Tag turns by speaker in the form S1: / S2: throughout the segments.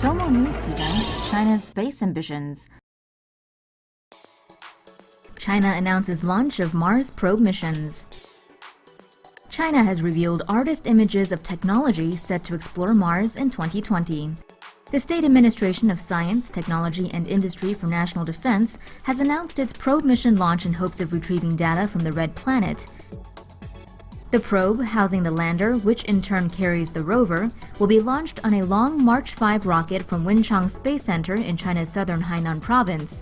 S1: TomoNews presents China's space ambitions. China announces launch of Mars probe missions. China has revealed artist images of technology set to explore Mars in 2020. The State Administration of Science, Technology and Industry for National Defense has announced its probe mission launch in hopes of retrieving data from the Red Planet. The probe, housing the lander, which in turn carries the rover, will be launched on a long March 5 rocket from Wenchang Space Center in China's southern Hainan province.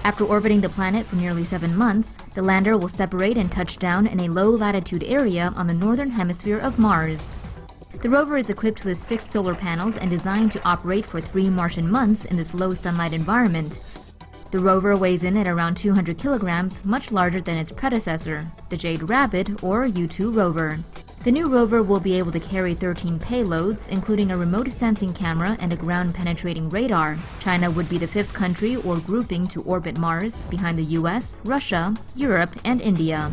S1: After orbiting the planet for nearly 7 months, the lander will separate and touch down in a low-latitude area on the northern hemisphere of Mars. The rover is equipped with 6 solar panels and designed to operate for 3 Martian months in this low-sunlight environment. The rover weighs in at around 200 kilograms, much larger than its predecessor, the Jade Rabbit or U-2 rover. The new rover will be able to carry 13 payloads, including a remote sensing camera and a ground-penetrating radar. China would be the 5th country or grouping to orbit Mars, behind the US, Russia, Europe, and India.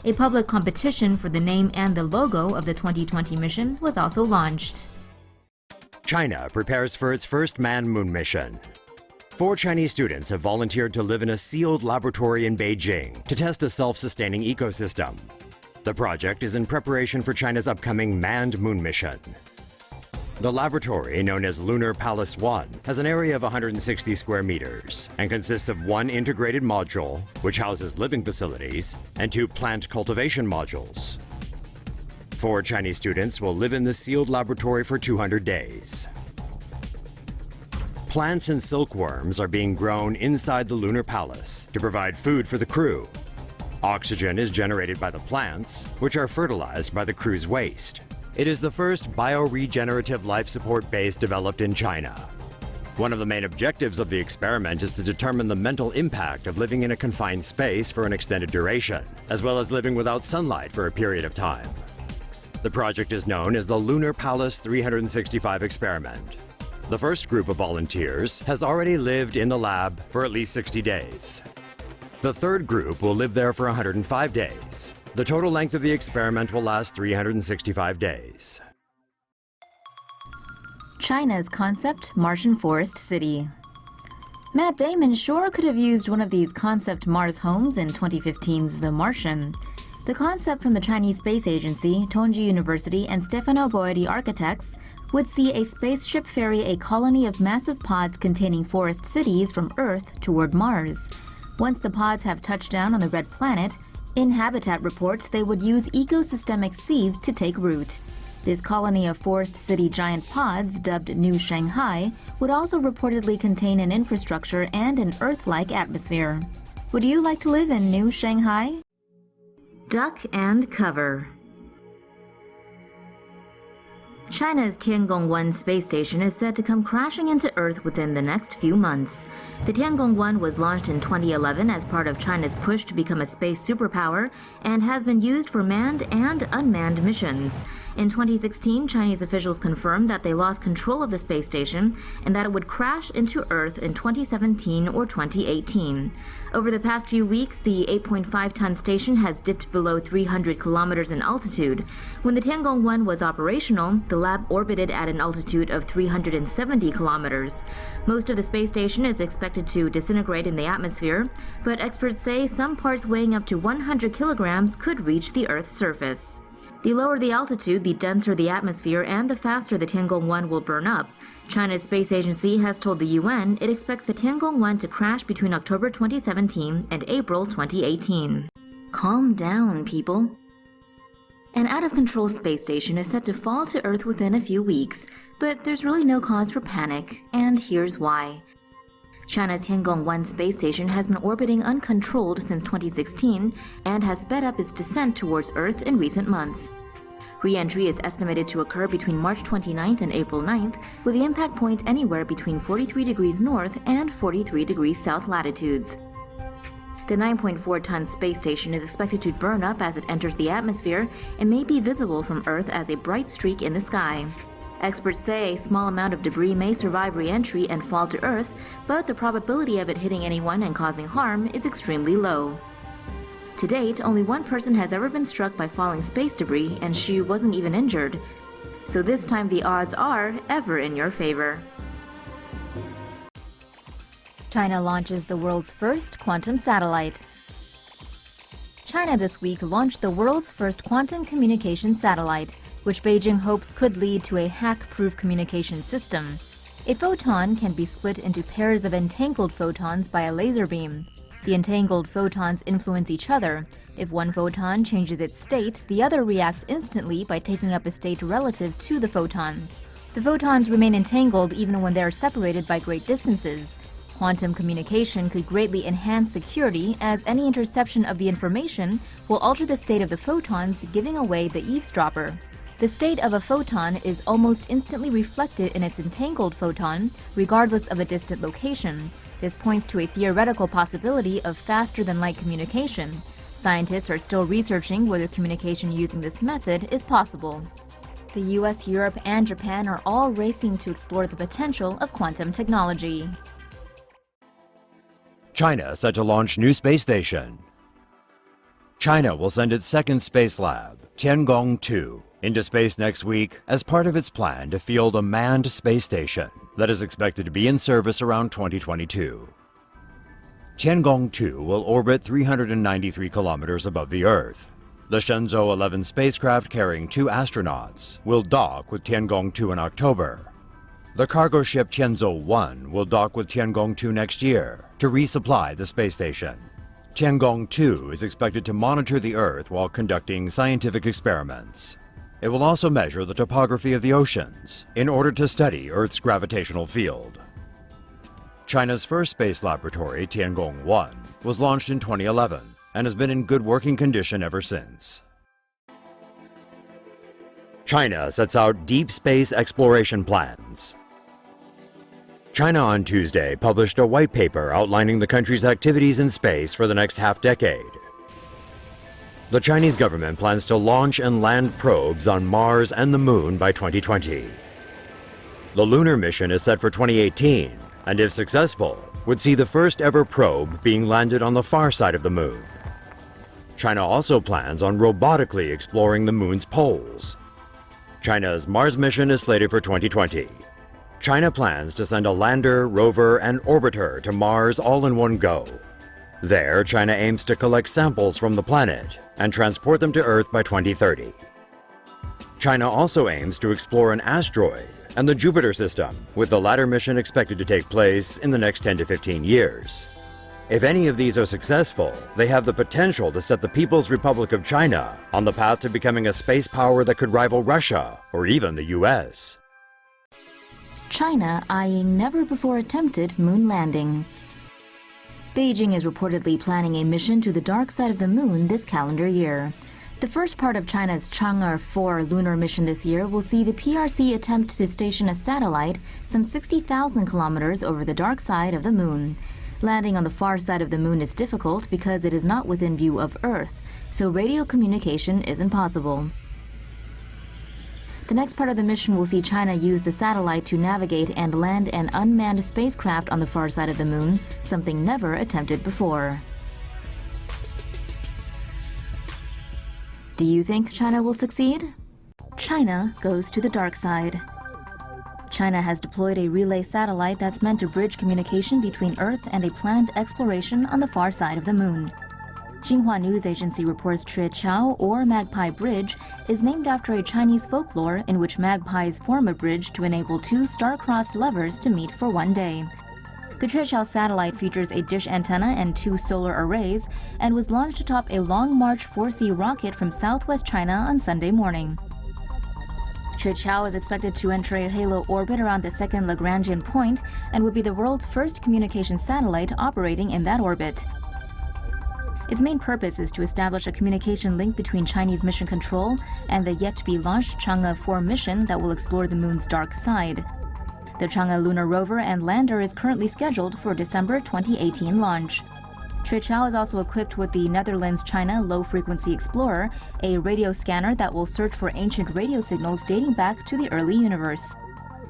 S1: A public competition for the name and the logo of the 2020 mission was also launched.
S2: China prepares for its first manned moon mission. 4 Chinese students have volunteered to live in a sealed laboratory in Beijing to test a self-sustaining ecosystem. The project is in preparation for China's upcoming manned moon mission. The laboratory, known as Lunar Palace 1, has an area of 160 square meters and consists of 1 integrated module, which houses living facilities, and 2 plant cultivation modules. 4 Chinese students will live in the sealed laboratory for 200 days. Plants and silkworms are being grown inside the Lunar Palace to provide food for the crew. Oxygen is generated by the plants, which are fertilized by the crew's waste. It is the first bioregenerative life support base developed in China. One of the main objectives of the experiment is to determine the mental impact of living in a confined space for an extended duration, as well as living without sunlight for a period of time. The project is known as the Lunar Palace 365 experiment. The first group of volunteers has already lived in the lab for at least 60 days. The third group will live there for 105 days. The total length of the experiment will last 365 days.
S1: China's concept Martian forest city. Matt Damon sure could have used one of these concept Mars homes in 2015's The Martian. The concept from the Chinese Space Agency, Tongji University, and Stefano Boeri Architects would see a spaceship ferry a colony of massive pods containing forest cities from Earth toward Mars. Once the pods have touched down on the Red Planet, in Habitat reports they would use ecosystemic seeds to take root. This colony of forest city giant pods, dubbed New Shanghai, would also reportedly contain an infrastructure and an Earth-like atmosphere. Would you like to live in New Shanghai? Duck and cover. China's Tiangong-1 space station is said to come crashing into Earth within the next few months. The Tiangong-1 was launched in 2011 as part of China's push to become a space superpower and has been used for manned and unmanned missions. In 2016, Chinese officials confirmed that they lost control of the space station and that it would crash into Earth in 2017 or 2018. Over the past few weeks, the 8.5-ton station has dipped below 300 kilometers in altitude. When the Tiangong-1 was operational, the lab orbited at an altitude of 370 kilometers. Most of the space station is expected to disintegrate in the atmosphere, but experts say some parts weighing up to 100 kilograms could reach the Earth's surface. The lower the altitude, the denser the atmosphere, and the faster the Tiangong-1 will burn up. China's space agency has told the UN it expects the Tiangong-1 to crash between October 2017 and April 2018. Calm down, people. An out-of-control space station is set to fall to Earth within a few weeks, but there's really no cause for panic, and here's why. China's Tiangong-1 space station has been orbiting uncontrolled since 2016 and has sped up its descent towards Earth in recent months. Re-entry is estimated to occur between March 29th and April 9th, with the impact point anywhere between 43 degrees north and 43 degrees south latitudes. The 9.4-ton space station is expected to burn up as it enters the atmosphere and may be visible from Earth as a bright streak in the sky. Experts say a small amount of debris may survive re-entry and fall to Earth, but the probability of it hitting anyone and causing harm is extremely low. To date, only one person has ever been struck by falling space debris, and she wasn't even injured. so this time the odds are ever in your favor. China launches the world's first quantum satellite. China this week launched the world's first quantum communication satellite, which Beijing hopes could lead to a hack-proof communication system. A photon can be split into pairs of entangled photons by a laser beam. The entangled photons influence each other. If one photon changes its state, the other reacts instantly by taking up a state relative to the photon. The photons remain entangled even when they are separated by great distances. Quantum communication could greatly enhance security, as any interception of the information will alter the state of the photons, giving away the eavesdropper. The state of a photon is almost instantly reflected in its entangled photon, regardless of a distant location. This points to a theoretical possibility of faster-than-light communication. Scientists are still researching whether communication using this method is possible. The US, Europe, and Japan are all racing to explore the potential of quantum technology.
S2: China set to launch new space station. China will send its second space lab, Tiangong-2, into space next week as part of its plan to field a manned space station that is expected to be in service around 2022. Tiangong-2 will orbit 393 kilometers above the Earth. The Shenzhou 11 spacecraft carrying 2 astronauts will dock with Tiangong-2 in October. The cargo ship Tianzhou-1 will dock with Tiangong-2 next year to resupply the space station. Tiangong-2 is expected to monitor the Earth while conducting scientific experiments. It will also measure the topography of the oceans in order to study Earth's gravitational field. China's first space laboratory, Tiangong-1, was launched in 2011 and has been in good working condition ever since. China sets out deep space exploration plans. China on Tuesday published a white paper outlining the country's activities in space for the next half-decade. The Chinese government plans to launch and land probes on Mars and the Moon by 2020. The lunar mission is set for 2018, and if successful, would see the first ever probe being landed on the far side of the Moon. China also plans on robotically exploring the Moon's poles. China's Mars mission is slated for 2020. China plans to send a lander, rover, and orbiter to Mars all in one go. There, China aims to collect samples from the planet and transport them to Earth by 2030. China also aims to explore an asteroid and the Jupiter system, with the latter mission expected to take place in the next 10 to 15 years. If any of these are successful, they have the potential to set the People's Republic of China on the path to becoming a space power that could rival Russia or even the US.
S1: China eyeing never-before-attempted moon landing. Beijing is reportedly planning a mission to the dark side of the moon this calendar year. The first part of China's Chang'e 4 lunar mission this year will see the PRC attempt to station a satellite some 60,000 kilometers over the dark side of the moon. Landing on the far side of the moon is difficult because it is not within view of Earth, so radio communication isn't possible. The next part of the mission will see China use the satellite to navigate and land an unmanned spacecraft on the far side of the moon, something never attempted before. Do you think China will succeed? China goes to the dark side. China has deployed a relay satellite that's meant to bridge communication between Earth and a planned exploration on the far side of the moon. Xinhua News Agency reports Chiao, or Magpie Bridge, is named after a Chinese folklore in which magpies form a bridge to enable 2 star-crossed lovers to meet for one day. The Chiao satellite features a dish antenna and 2 solar arrays and was launched atop a Long March 4C rocket from southwest China on Sunday morning. Chiao is expected to enter a halo orbit around the second Lagrangian point and would be the world's first communication satellite operating in that orbit. Its main purpose is to establish a communication link between Chinese mission control and the yet-to-be-launched Chang'e 4 mission that will explore the moon's dark side. The Chang'e lunar rover and lander is currently scheduled for December 2018 launch. Chiao is also equipped with the Netherlands-China Low-Frequency Explorer, a radio scanner that will search for ancient radio signals dating back to the early universe.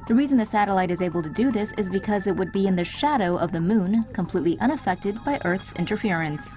S1: The reason the satellite is able to do this is because it would be in the shadow of the moon, completely unaffected by Earth's interference.